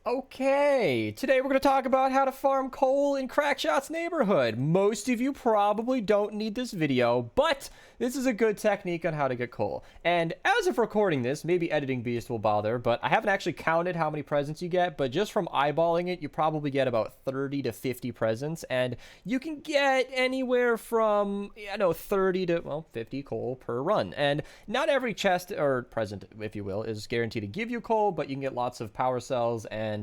Okay, today we're going to talk about how to farm coal in Crackshot's neighborhood. Most of you probably don't need this video, but this is a good technique on how to get coal. And as of recording this, maybe Editing Beast will bother, but I haven't actually counted how many presents you get, but just from eyeballing it, you probably get about 30 to 50 presents, and you can get anywhere from, 30 to, 50 coal per run. And not every chest, or present, if you will, is guaranteed to give you coal, but you can get lots of power cells and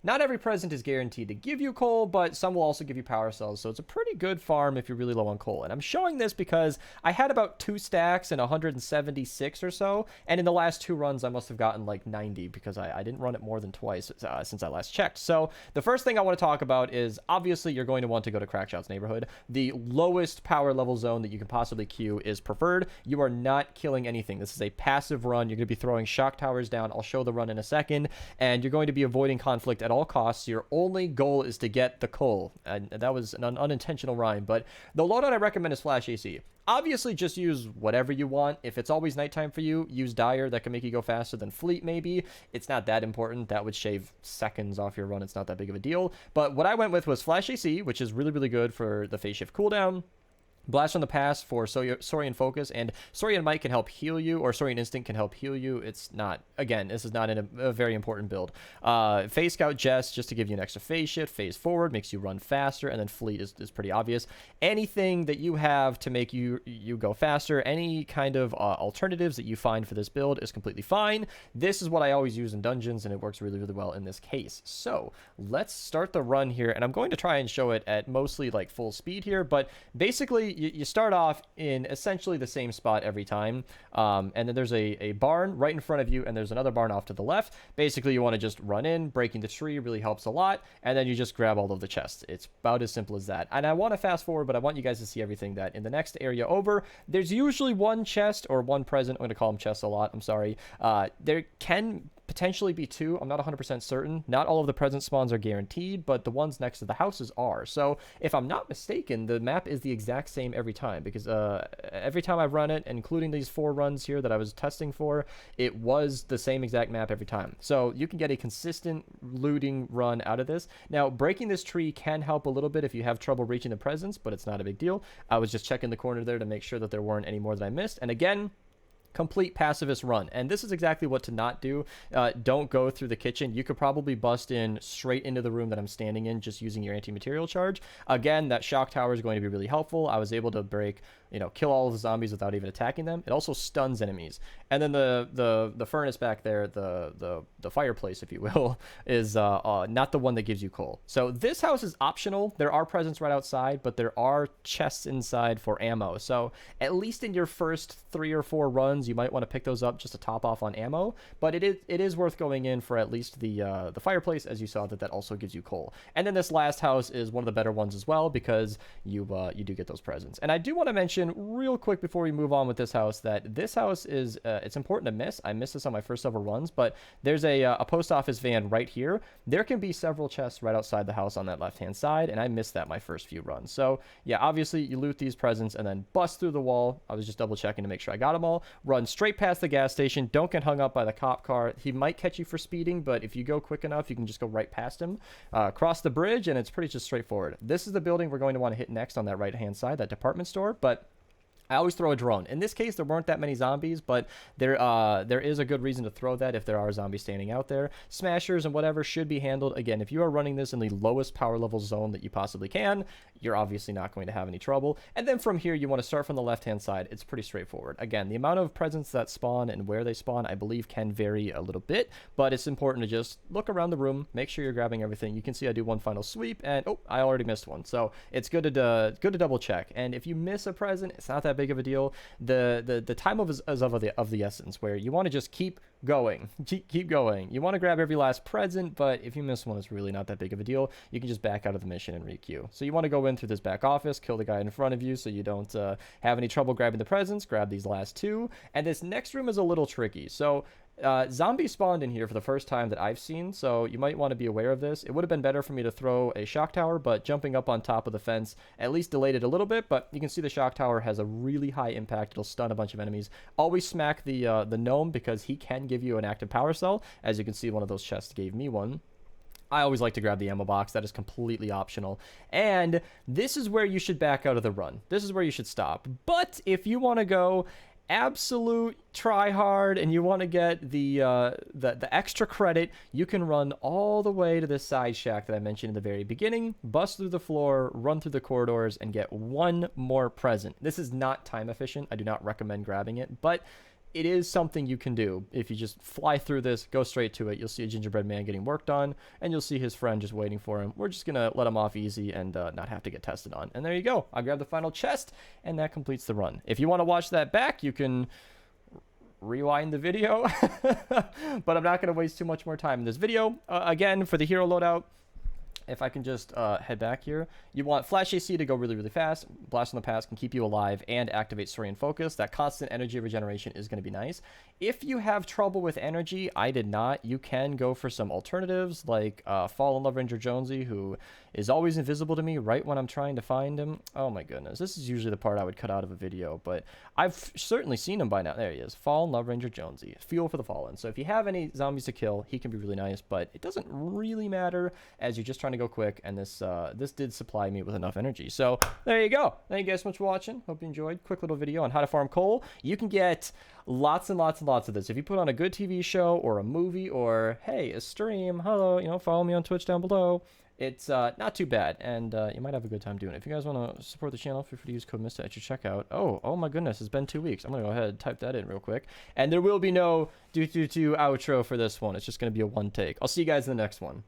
not every present is guaranteed to give you coal, but some will also give you power cells, so it's a pretty good farm if you're really low on coal. And I'm showing this because I had about 2 stacks and 176 or so, and in the last 2 runs I must have gotten like 90 because I didn't run it more than twice since I last checked. So the first thing I want to talk about is, obviously you're going to want to go to Crackshot's neighborhood. The lowest power level zone that you can possibly queue is preferred. You are not killing anything. This is a passive run. You're going to be throwing shock towers down. I'll show the run in a second, and you're going to be avoiding conflict at all costs. Your only goal is to get the coal. And that was an unintentional rhyme, but the loadout I recommend is Flash AC. Obviously, just use whatever you want. If it's always nighttime for you, use Dire. That can make you go faster than Fleet, maybe. It's not that important. That would shave seconds off your run. It's not that big of a deal. But what I went with was Flash AC, which is really, really good for the phase shift cooldown. Blast from the Past for Saurian Focus, and Saurian Might can help heal you, or Saurian Instinct can help heal you. It's not, again, this is not a very important build. Phase Scout Jess, just to give you an extra phase shift. Phase Forward makes you run faster, and then Fleet is pretty obvious. Anything that you have to make you go faster, any kind of alternatives that you find for this build is completely fine. This is what I always use in dungeons, and it works really, really well in this case. So let's start the run here, and I'm going to try and show it at mostly like full speed here, but basically you start off in essentially the same spot every time, and then there's a barn right in front of you, and there's another barn off to the left. Basically, you want to just run in. Breaking the tree really helps a lot, and then you just grab all of the chests. It's about as simple as that. And I want to fast forward, but I want you guys to see everything that in the next area over, there's usually one chest or one present. I'm going to call them chests a lot. I'm sorry. There can potentially be 2. I'm not 100% certain. Not all of the present spawns are guaranteed, but the ones next to the houses are. So if I'm not mistaken, the map is the exact same every time, because every time I've run it, including these 4 runs here that I was testing for, it was the same exact map every time. So you can get a consistent looting run out of this. Now, breaking this tree can help a little bit if you have trouble reaching the presents, but it's not a big deal. I was just checking the corner there to make sure that there weren't any more that I missed. And again, complete pacifist run. And this is exactly what to not do. Don't go through the kitchen. You could probably bust in straight into the room that I'm standing in just using your anti-material charge. Again, that shock tower is going to be really helpful. I was able to break, kill all of the zombies without even attacking them. It also stuns enemies. And then the furnace back there, the fireplace, if you will, is not the one that gives you coal. So this house is optional. There are presents right outside, but there are chests inside for ammo. So at least in your first 3 or 4 runs, you might want to pick those up just to top off on ammo, but it is worth going in for at least the fireplace, as you saw that also gives you coal. And then this last house is one of the better ones as well, because you do get those presents. And I do want to mention real quick before we move on with this house that this house is it's important to miss. I missed this on my first several runs, but there's a post office van right here. There can be several chests right outside the house on that left hand side, and I missed that my first few runs. So yeah, obviously you loot these presents and then bust through the wall. I was just double checking to make sure I got them all. Run straight past the gas station. Don't get hung up by the cop car. He might catch you for speeding, but if you go quick enough, you can just go right past him. Cross the bridge, and it's pretty just straightforward. This is the building we're going to want to hit next on that right-hand side, that department store, but I always throw a drone. In this case, there weren't that many zombies, but there is a good reason to throw that if there are zombies standing out there. Smashers and whatever should be handled. Again, if you are running this in the lowest power level zone that you possibly can, you're obviously not going to have any trouble. And then from here, you want to start from the left-hand side. It's pretty straightforward. Again, the amount of presents that spawn and where they spawn, I believe, can vary a little bit, but it's important to just look around the room, make sure you're grabbing everything. You can see I do one final sweep, and oh, I already missed one. So it's good to double check. And if you miss a present, it's not that big of a deal. The time is of the essence, where you want to just keep going. Keep going. You want to grab every last present, but if you miss one, it's really not that big of a deal. You can just back out of the mission and re-queue. So you want to go in through this back office, kill the guy in front of you so you don't have any trouble grabbing the presents. Grab these last two. And this next room is a little tricky. So Zombies spawned in here for the first time that I've seen, so you might want to be aware of this. It would have been better for me to throw a shock tower, but jumping up on top of the fence at least delayed it a little bit, but you can see the shock tower has a really high impact. It'll stun a bunch of enemies. Always smack the gnome because he can give you an active power cell. As you can see, one of those chests gave me one. I always like to grab the ammo box. That is completely optional. And this is where you should back out of the run. This is where you should stop. But if you want to go absolute try hard and you want to get the extra credit, you can run all the way to this side shack that I mentioned in the very beginning, bust through the floor, run through the corridors, and get one more present. This is not time efficient. I do not recommend grabbing it, but it is something you can do. If you just fly through this, go straight to it, you'll see a gingerbread man getting work done, and you'll see his friend just waiting for him. We're just going to let him off easy and not have to get tested on. And there you go. I grabbed the final chest, and that completes the run. If you want to watch that back, you can rewind the video, but I'm not going to waste too much more time in this video. Again, for the hero loadout, if I can just head back here, you want Flash AC to go really, really fast. Blast from the Past can keep you alive and activate Saurian Focus. That constant energy regeneration is going to be nice. If you have trouble with energy, I did not, you can go for some alternatives like Fallen Love Ranger Jonesy, who is always invisible to me right when I'm trying to find him. Oh my goodness, this is usually the part I would cut out of a video, but I've certainly seen him by now. There he is, Fallen Love Ranger Jonesy, Fuel for the Fallen. So if you have any zombies to kill, he can be really nice, but it doesn't really matter as you're just trying to go quick, and this did supply me with enough energy. So there you go. Thank you guys so much for watching. Hope you enjoyed. Quick little video on how to farm coal. You can get lots and lots and lots of this if you put on a good TV show or a movie or hey, a stream. Hello, follow me on Twitch down below. It's not too bad, and you might have a good time doing it. If you guys want to support the channel, feel free to use code Mista at your checkout. Oh my goodness, it's been 2 weeks. I'm gonna go ahead and type that in real quick, and there will be no do outro for this one. It's just gonna be a one take. I'll see you guys in the next one.